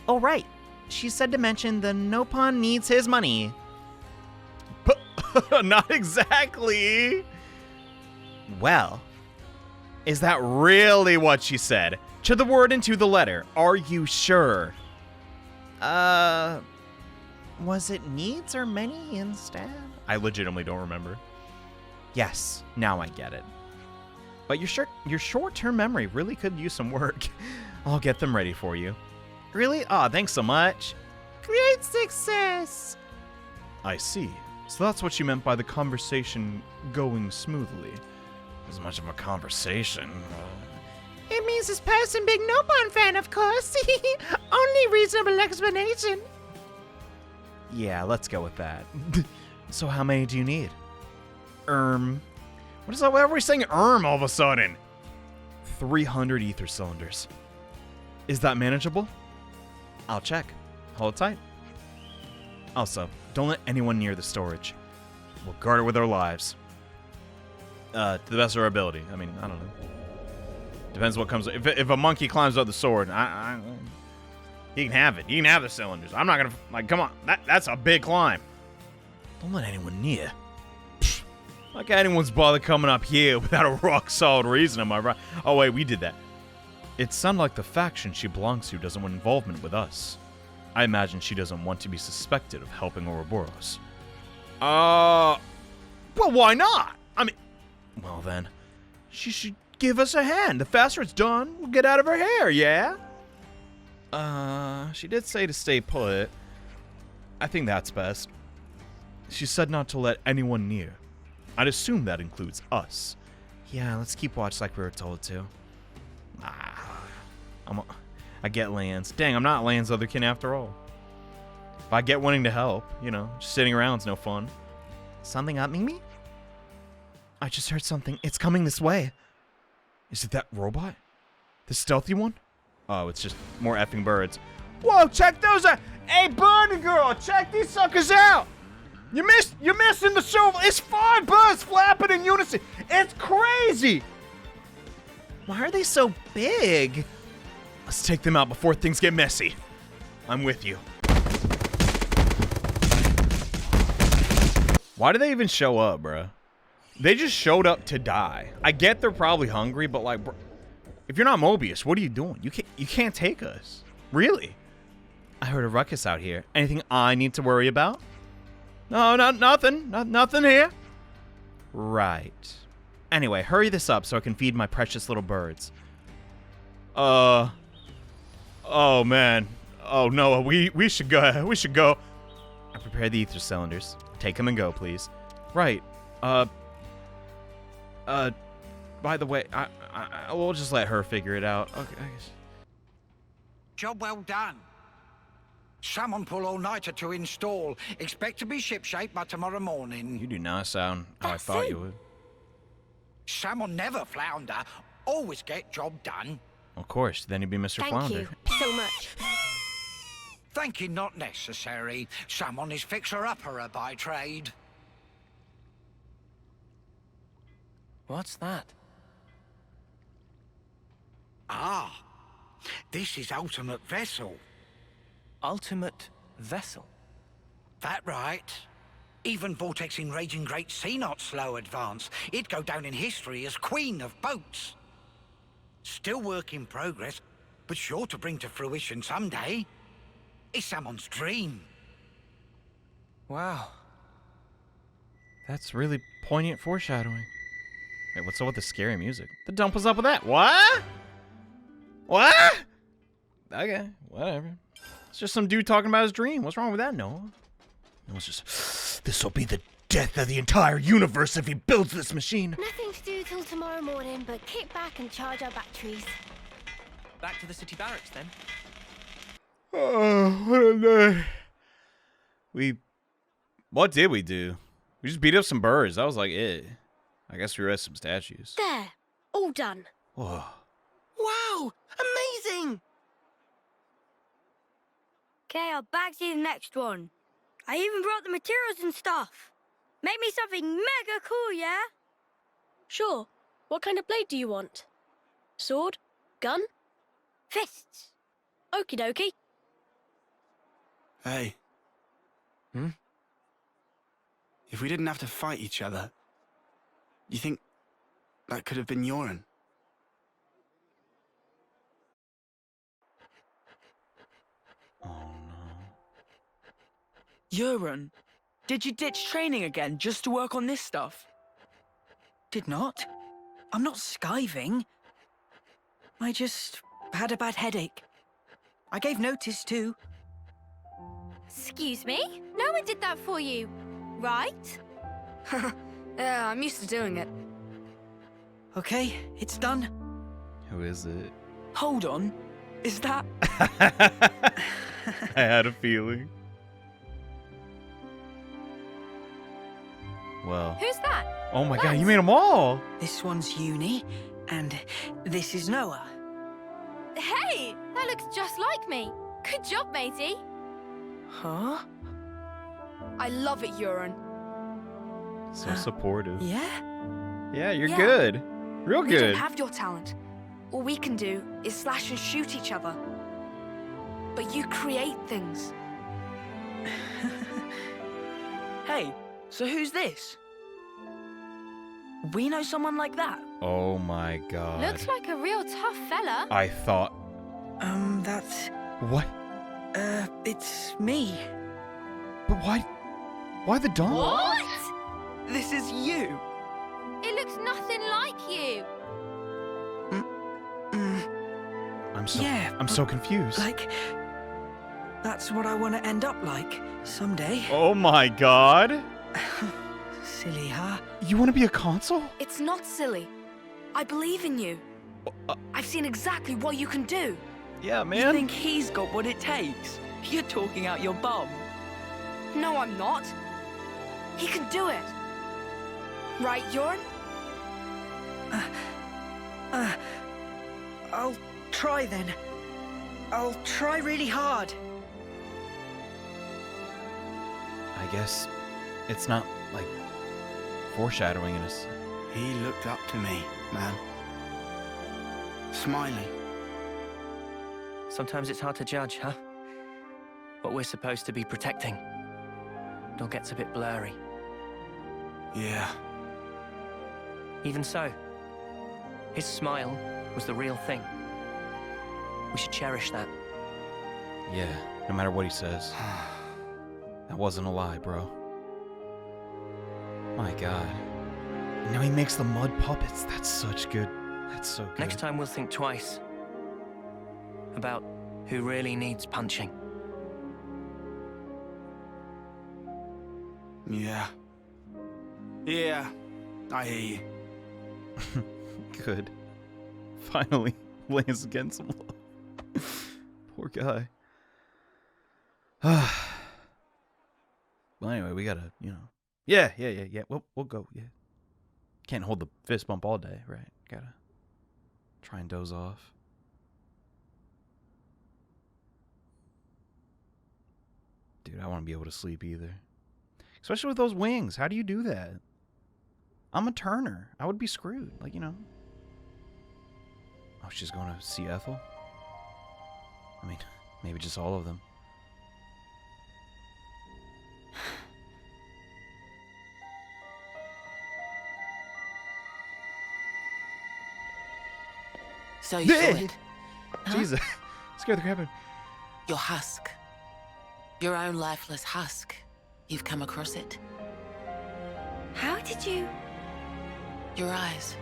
[SPEAKER 1] Oh, right. She said to mention the Nopon needs his money. Not exactly. Well, is that really what she said? To the word and to the letter. Are you sure? Was it needs or many instead? I legitimately don't remember. Yes, now I get it. But your short-term memory really could use some work. I'll get them ready for you. Really? Aw, thanks so much. Great success. I see. So that's what you meant by the conversation going smoothly. As much of a conversation. It means this person big Nopon fan, of course. Only reasonable explanation. Yeah, let's go with that. So how many do you need? What is that? Why are we saying all of a sudden? 300 ether cylinders. Is that manageable? I'll check. Hold tight. Also, don't let anyone near the storage. We'll guard it with our lives. To the best of our ability. I mean, I don't know. Depends what comes. If a monkey climbs up the sword, he can have it. He can have the cylinders. I'm not gonna come on. That's a big climb. Don't let anyone near. Pfft. Like anyone's bothered coming up here without a rock solid reason. Am I right? Oh wait, we did that. It sounds like the faction she belongs to doesn't want involvement with us. I imagine she doesn't want to be suspected of helping Ouroboros. Well, why not? I mean, well then, she should give us a hand. The faster it's done, we'll get out of her hair, yeah? She did say to stay put. I think that's best. She said not to let anyone near. I'd assume that includes us. Yeah, let's keep watch like we were told to. I get Lance. Dang, I'm not Lance's other kin after all. If I get wanting to help, you know, just sitting around's no fun. Something up, Mimi? I just heard something. It's coming this way. Is it that robot? The stealthy one? Oh, it's just more effing birds. Whoa, check those out! Hey, bird girl, check these suckers out! You're missing the show. It's 5 birds flapping in unison. It's crazy! Why are they so big? Let's take them out before things get messy. I'm with you. Why did they even show up, bruh? They just showed up to die. I get they're probably hungry, but like, bro, if you're not Mobius, what are you doing? You can't take us. Really? I heard a ruckus out here. Anything I need to worry about? No, nothing. Nothing here. Right. Anyway, hurry this up so I can feed my precious little birds. Oh man. Oh no, we should go. We should go. I prepared the ether cylinders. Take them and go, please. Right. By the way, we'll just let her figure it out. Okay.
[SPEAKER 9] Job well done. Salmon pull all-nighter to install. Expect to be shipshape by tomorrow morning.
[SPEAKER 1] You do not sound how I thought you would.
[SPEAKER 9] Salmon never flounder. Always get job done.
[SPEAKER 1] Of course, then you'd be Mr.
[SPEAKER 2] Thank
[SPEAKER 1] Flounder.
[SPEAKER 2] you so much.
[SPEAKER 9] Thank you not necessary. Salmon is fixer-upper by trade.
[SPEAKER 5] What's that?
[SPEAKER 9] Ah, this is ultimate vessel.
[SPEAKER 5] Ultimate vessel?
[SPEAKER 9] That right. Even vortexing raging great sea not slow advance. It'd go down in history as queen of boats. Still work in progress, but sure to bring to fruition someday. It's someone's dream.
[SPEAKER 5] Wow.
[SPEAKER 1] That's really poignant foreshadowing. Wait, what's up with the scary music? The dump was up with that. What? What? Okay, whatever. It's just some dude talking about his dream. What's wrong with that, Noah? It was just, this'll be the death of the entire universe if he builds this machine.
[SPEAKER 2] Nothing to do till tomorrow morning, but kick back and charge our batteries.
[SPEAKER 5] Back to the city barracks, then.
[SPEAKER 1] Oh, what a day. What did we do? We just beat up some birds. That was like it. I guess we read some statues.
[SPEAKER 2] There. All done.
[SPEAKER 1] Whoa.
[SPEAKER 4] Wow! Amazing!
[SPEAKER 7] Okay, I'll back to the next one. I even brought the materials and stuff. Make me something mega cool, yeah?
[SPEAKER 2] Sure. What kind of blade do you want? Sword? Gun?
[SPEAKER 7] Fists.
[SPEAKER 2] Okie dokie.
[SPEAKER 3] Hey.
[SPEAKER 5] Hmm?
[SPEAKER 3] If we didn't have to fight each other, you think that could have been Yoren?
[SPEAKER 1] Oh no.
[SPEAKER 10] Yoren, did you ditch training again just to work on this stuff? Did not. I'm not skiving. I just had a bad headache. I gave notice too.
[SPEAKER 7] Excuse me? No one did that for you, right?
[SPEAKER 10] Yeah, I'm used to doing it. Okay, it's done.
[SPEAKER 1] Who is it?
[SPEAKER 10] Hold on. Is that...
[SPEAKER 1] I had a feeling. Well.
[SPEAKER 7] Who's that?
[SPEAKER 1] Oh my god, you made them all!
[SPEAKER 10] This one's Uni, and this is Noah.
[SPEAKER 7] Hey, that looks just like me. Good job, matey.
[SPEAKER 10] Huh?
[SPEAKER 7] I love it, Yoren.
[SPEAKER 1] So supportive.
[SPEAKER 10] Yeah?
[SPEAKER 1] Yeah, you're good. Real
[SPEAKER 11] We don't
[SPEAKER 1] good.
[SPEAKER 11] have your talent. All we can do is slash and shoot each other. But you create things.
[SPEAKER 10] Hey, so who's this? We know someone like that?
[SPEAKER 1] Oh my god.
[SPEAKER 7] Looks like a real tough fella.
[SPEAKER 1] I thought.
[SPEAKER 10] That's...
[SPEAKER 1] What?
[SPEAKER 10] It's me.
[SPEAKER 1] But why? Why the dog?
[SPEAKER 7] What?
[SPEAKER 10] This is you.
[SPEAKER 7] It looks nothing like you.
[SPEAKER 10] Yeah,
[SPEAKER 1] I'm so confused.
[SPEAKER 10] Like, that's what I want to end up like someday.
[SPEAKER 1] Oh my god.
[SPEAKER 10] Silly, huh?
[SPEAKER 1] You want to be a consul?
[SPEAKER 11] It's not silly. I believe in you. I've seen exactly what you can do.
[SPEAKER 1] Yeah,
[SPEAKER 10] You
[SPEAKER 1] man.
[SPEAKER 10] think he's got what it takes? You're talking out your bum.
[SPEAKER 11] No, I'm not. He can do it. Right, Yoren?
[SPEAKER 10] I'll try then. I'll try really hard.
[SPEAKER 1] I guess it's not like foreshadowing in us.
[SPEAKER 3] He looked up to me, man. Smiling.
[SPEAKER 5] Sometimes it's hard to judge, huh? What we're supposed to be protecting. It all gets a bit blurry.
[SPEAKER 3] Yeah.
[SPEAKER 5] Even so, his smile was the real thing. We should cherish that.
[SPEAKER 1] Yeah, no matter what he says. That wasn't a lie, bro. My god. And now he makes the mud puppets. That's such good. That's so good.
[SPEAKER 5] Next time we'll think twice. about who really needs punching.
[SPEAKER 3] Yeah. Yeah, I hear you.
[SPEAKER 1] Good. Finally, Lance getting some love. Poor guy. Well, anyway, we gotta, you know. Yeah. We'll go. Yeah. Can't hold the fist bump all day, right? Gotta try and doze off. Dude, I want to be able to sleep either. Especially with those wings. How do you do that? I'm a Turner. I would be screwed. Like, you know. Oh, she's going to see Ethel? I mean, maybe just all of them.
[SPEAKER 4] So you saw it.
[SPEAKER 1] Jesus. Scared the crap out of me.
[SPEAKER 4] Your husk. Your own lifeless husk. You've come across it.
[SPEAKER 7] How did you...
[SPEAKER 4] Your eyes.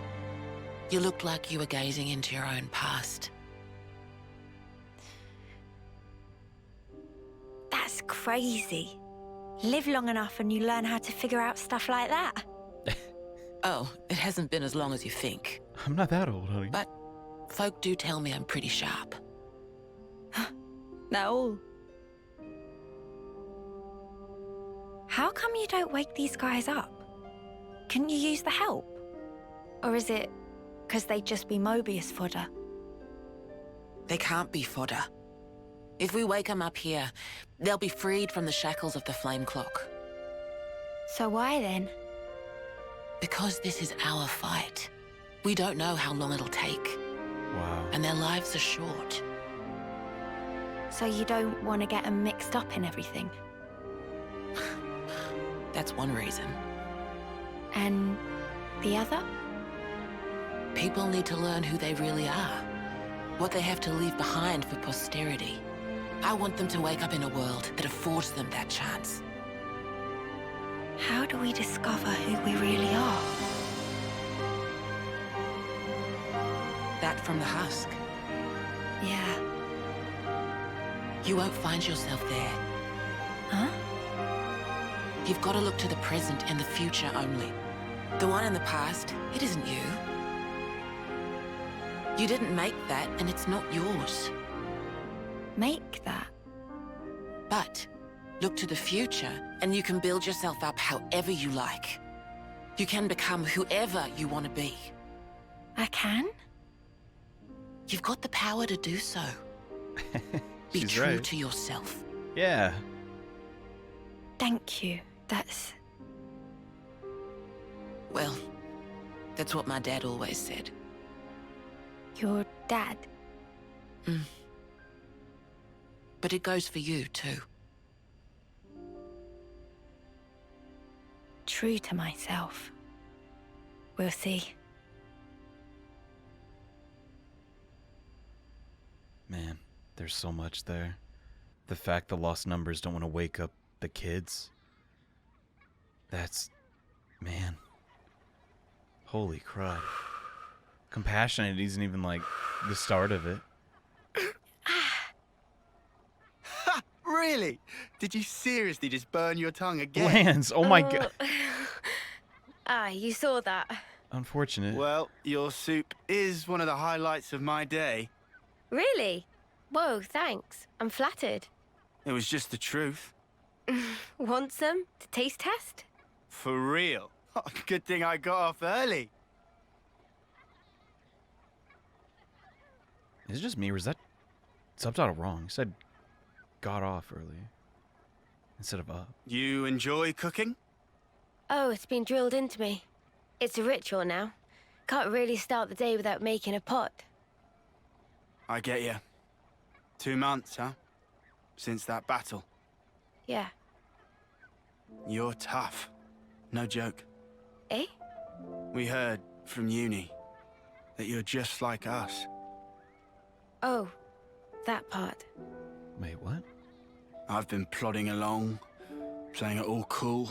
[SPEAKER 4] You looked like you were gazing into your own past.
[SPEAKER 7] That's crazy. Live long enough and you learn how to figure out stuff like that.
[SPEAKER 4] Oh, it hasn't been as long as you think.
[SPEAKER 1] I'm not that old, honey.
[SPEAKER 4] But folk do tell me I'm pretty sharp.
[SPEAKER 7] No. How come you don't wake these guys up? Couldn't you use the help? Or is it because they'd just be Mobius fodder?
[SPEAKER 4] They can't be fodder. If we wake them up here, they'll be freed from the shackles of the flame clock.
[SPEAKER 7] So why then?
[SPEAKER 4] Because this is our fight. We don't know how long it'll take.
[SPEAKER 1] Wow.
[SPEAKER 4] And their lives are short.
[SPEAKER 7] So you don't want to get them mixed up in everything?
[SPEAKER 4] That's one reason.
[SPEAKER 7] And the other?
[SPEAKER 4] People need to learn who they really are. What they have to leave behind for posterity. I want them to wake up in a world that affords them that chance.
[SPEAKER 7] How do we discover who we really are?
[SPEAKER 4] That from the husk.
[SPEAKER 7] Yeah.
[SPEAKER 4] You won't find yourself there.
[SPEAKER 7] Huh?
[SPEAKER 4] You've got to look to the present and the future only. The one in the past, it isn't you. You didn't make that, and it's not yours.
[SPEAKER 7] Make that?
[SPEAKER 4] But look to the future, and you can build yourself up however you like. You can become whoever you want to be.
[SPEAKER 7] I can?
[SPEAKER 4] You've got the power to do so. Be
[SPEAKER 1] She's
[SPEAKER 4] true
[SPEAKER 1] right.
[SPEAKER 4] to yourself.
[SPEAKER 1] Yeah.
[SPEAKER 7] Thank you. That's...
[SPEAKER 4] Well, that's what my dad always said.
[SPEAKER 7] Your dad?
[SPEAKER 4] But it goes for you, too.
[SPEAKER 7] True to myself. We'll see.
[SPEAKER 1] Man, there's so much there. The fact the lost numbers don't want to wake up the kids. That's... man. Holy crud. Compassionate isn't even like the start of it.
[SPEAKER 3] Ha! Really? Did you seriously just burn your tongue again?
[SPEAKER 1] Lance, oh my god.
[SPEAKER 2] You saw that.
[SPEAKER 1] Unfortunate.
[SPEAKER 3] Well, your soup is one of the highlights of my day.
[SPEAKER 2] Really? Whoa, thanks. I'm flattered.
[SPEAKER 3] It was just the truth.
[SPEAKER 2] Want some to taste test?
[SPEAKER 3] For real. Good thing I got off early.
[SPEAKER 1] Is it just me or is that subtitle wrong? You said got off early instead of up.
[SPEAKER 3] You enjoy cooking?
[SPEAKER 2] Oh, it's been drilled into me. It's a ritual now. Can't really start the day without making a pot.
[SPEAKER 3] I get you. 2 months, huh? Since that battle.
[SPEAKER 2] Yeah.
[SPEAKER 3] You're tough. No joke.
[SPEAKER 2] Eh?
[SPEAKER 3] We heard from uni that you're just like us.
[SPEAKER 2] Oh, that part.
[SPEAKER 1] Wait, what?
[SPEAKER 3] I've been plodding along, playing it all cool.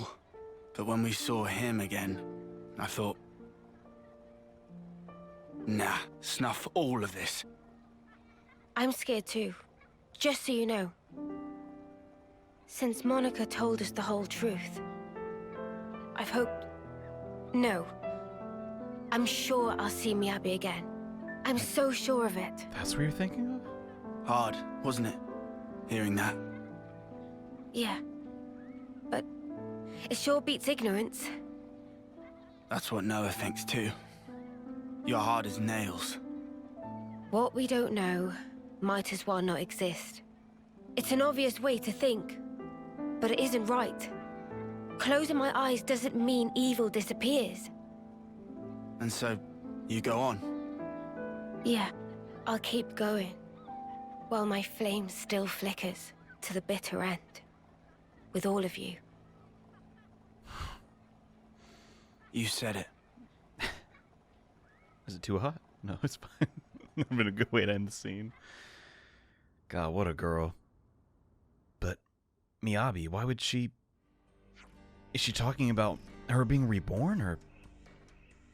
[SPEAKER 3] But when we saw him again, I thought, nah, snuff all of this.
[SPEAKER 2] I'm scared too. Just so you know. Since Monica told us the whole truth, I've hoped... No. I'm sure I'll see Miyabi again. I'm so sure of it.
[SPEAKER 1] That's what you're thinking of?
[SPEAKER 3] Hard, wasn't it? Hearing that.
[SPEAKER 2] Yeah. But it sure beats ignorance.
[SPEAKER 3] That's what Noah thinks too. You're hard as nails.
[SPEAKER 2] What we don't know might as well not exist. It's an obvious way to think, but it isn't right. Closing my eyes doesn't mean evil disappears.
[SPEAKER 3] And so, you go on.
[SPEAKER 2] Yeah, I'll keep going, while my flame still flickers to the bitter end. With all of you.
[SPEAKER 3] You said it.
[SPEAKER 1] Is it too hot? No, it's fine. That would have been a good way to end the scene. God, what a girl. But Miyabi, why would she... Is she talking about her being reborn, or...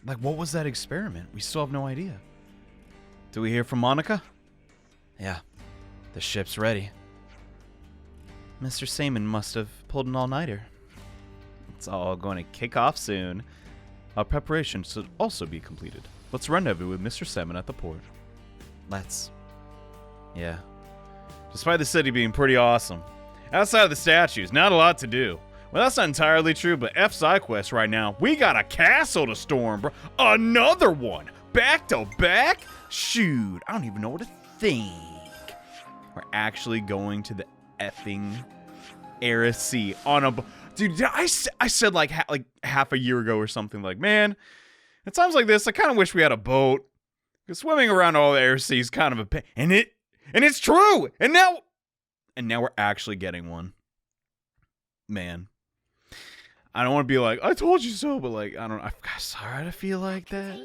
[SPEAKER 1] Like, what was that experiment? We still have no idea. Do we hear from Monica? Yeah, the ship's ready. Mr. Seaman must have pulled an all-nighter. It's all going to kick off soon. Our preparations should also be completed. Let's rendezvous with Mr. Seaman at the port. Let's. Yeah. Despite the city being pretty awesome, outside of the statues, not a lot to do. Well, that's not entirely true, but F side quest right now, we got a castle to storm, bro. Another one! Back to back? Shoot, I don't even know what to think. We're actually going to the effing Era Sea on a... Dude, I said like half a year ago or something, like, man, at times like this, I kind of wish we had a boat. Because swimming around all the Air Sea is kind of a pain. And it's true! And now we're actually getting one. Man. I don't want to be like, I told you so, but like, I don't know. I'm sorry to feel like that.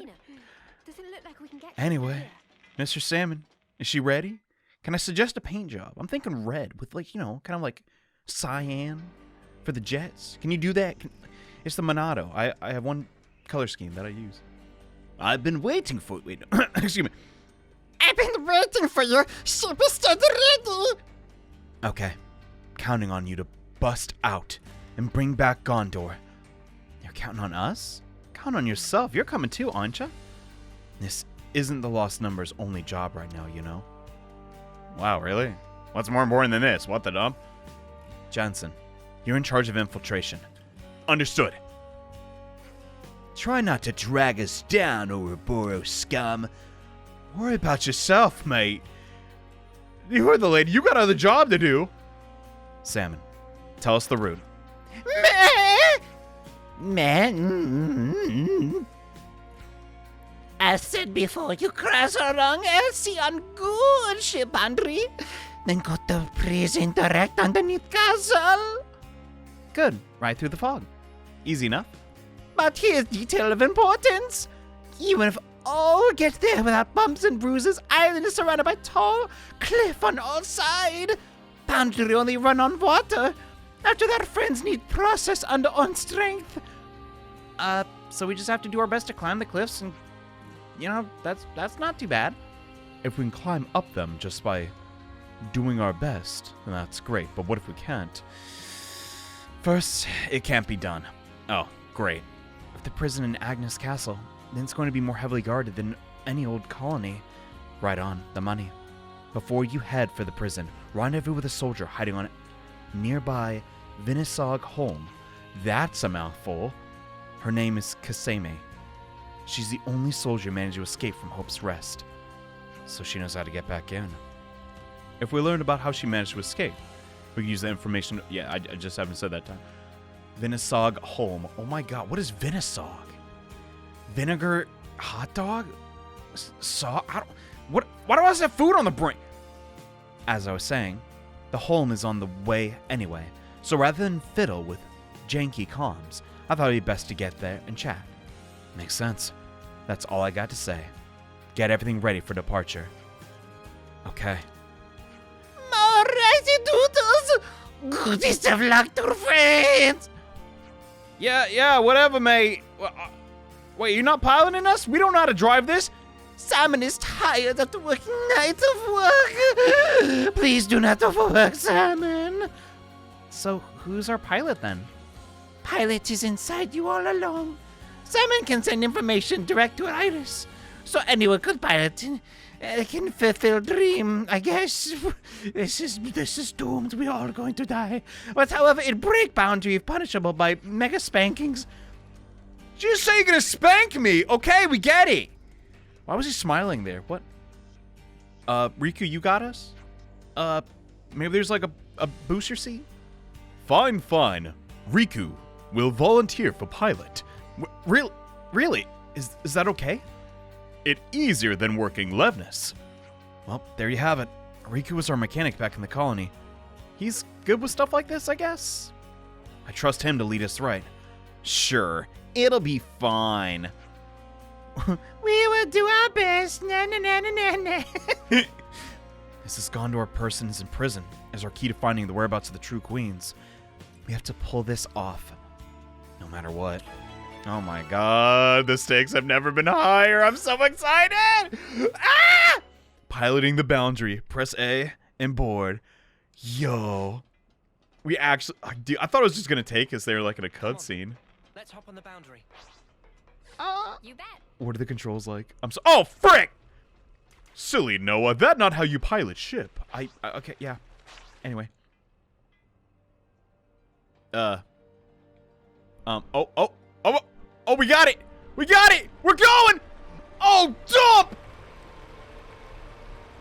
[SPEAKER 1] Anyway, Mr. Salmon, is she ready? Can I suggest a paint job? I'm thinking red with, like, you know, kind of like cyan for the jets. Can you do that? It's the Monado. I have one color scheme that I use. I've been waiting for... Wait, excuse me.
[SPEAKER 8] I've been waiting for you. Ship is steady ready.
[SPEAKER 1] Okay. Counting on you to bust out and bring back Gondor. You're counting on us? Count on yourself. You're coming too, aren't you? This isn't the Lost Numbers' only job right now, you know? Wow, really? What's more important than this? What the dump? Johnson, you're in charge of infiltration. Understood. Try not to drag us down, Ouroboros scum. Worry about yourself, mate. You heard the lady. You got another job to do. Salmon, tell us the route.
[SPEAKER 8] Man. As said before, you cross along Elsie on good ship, Andre. Then go to prison direct underneath castle.
[SPEAKER 1] Good. Right through the fog. Easy enough.
[SPEAKER 8] But here's detail of importance. Even if all get there without bumps and bruises, island is surrounded by tall cliff on all sides. Boundary only run on water. After that, friends need process under on strength.
[SPEAKER 1] So we just have to do our best to climb the cliffs, and, you know, that's not too bad. If we can climb up them just by doing our best, then that's great. But what if we can't? First, it can't be done. Oh, great. If the prison in Agnes Castle, then it's going to be more heavily guarded than any old colony. Right on, the money. Before you head for the prison, rendezvous with a soldier hiding on nearby Vinisog Holm. That's a mouthful. Her name is Kaseme. She's the only soldier managed to escape from Hope's Rest, so she knows how to get back in. If we learned about how she managed to escape, we can use the information. Yeah, I just haven't said that time. Vinisog Holm. Oh my god, what is Vinisog? Vinegar hot dog? Why do I have food on the brain? As I was saying, the Holm is on the way anyway, so rather than fiddle with janky comms, I thought it'd be best to get there and chat. Makes sense. That's all I got to say. Get everything ready for departure. Okay.
[SPEAKER 8] More righty doodles! Goodies of luck to friends!
[SPEAKER 1] Yeah, whatever, mate. Wait, you're not piloting us? We don't know how to drive this.
[SPEAKER 8] Salmon is tired after working nights of work. Please do not overwork Salmon.
[SPEAKER 1] So, who's our pilot then?
[SPEAKER 8] Pilot is inside you all along. Salmon can send information direct to Iris, so anyone could pilot can fulfill dream. I guess this is doomed. We all going to die. But however, it break boundary if punishable by mega spankings.
[SPEAKER 1] Did you say you're gonna spank me? Okay, we get it. Why was he smiling there? What? Riku, you got us? Maybe there's like a booster seat? Fine, fine. Riku will volunteer for pilot. Really? Is that okay? It easier than working Levness. Well, there you have it. Riku was our mechanic back in the colony. He's good with stuff like this, I guess. I trust him to lead us right. Sure, it'll be fine.
[SPEAKER 8] We will do our best. Na na na na na na.
[SPEAKER 1] This Gondor person is in prison as our key to finding the whereabouts of the true queens. We have to pull this off, no matter what. Oh my god, the stakes have never been higher. I'm so excited! Ah! Piloting the boundary. Press A and board. Yo. We actually... Dude, I thought it was just going to take us there like in a cutscene.
[SPEAKER 5] Let's hop on the boundary.
[SPEAKER 7] You bet.
[SPEAKER 1] What are the controls like? Oh, frick! Silly Noah, that's not how you pilot ship. Okay, yeah. Anyway. Oh, we got it! We got it! We're going! Oh, dump!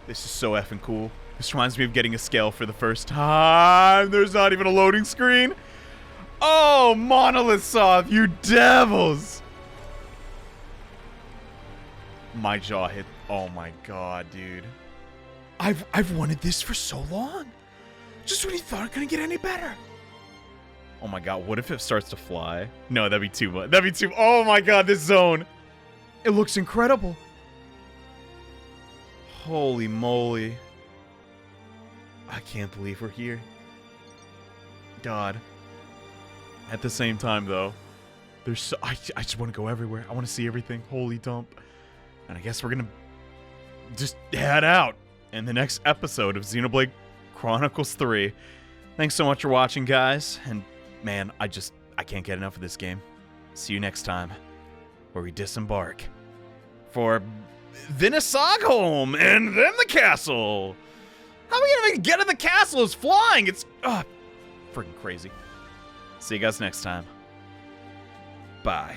[SPEAKER 1] This is so effing cool. This reminds me of getting a scale for the first time. There's not even a loading screen. Oh, Monolith Soft, you devils! My jaw hit. Oh my god, dude. I've wanted this for so long. Just when you thought it couldn't get any better. Oh my god, what if it starts to fly? No, that'd be too much. That'd be too... Oh my god, this zone. It looks incredible. Holy moly. I can't believe we're here. God. At the same time, though, there's so... I just want to go everywhere. I want to see everything. Holy dump. And I guess we're gonna just head out in the next episode of Xenoblade Chronicles 3. Thanks so much for watching, guys. And man, I can't get enough of this game. See you next time, where we disembark for Vinasagholm and then the castle. How are we gonna even get to the castle? It's flying. It's freaking crazy. See you guys next time. Bye.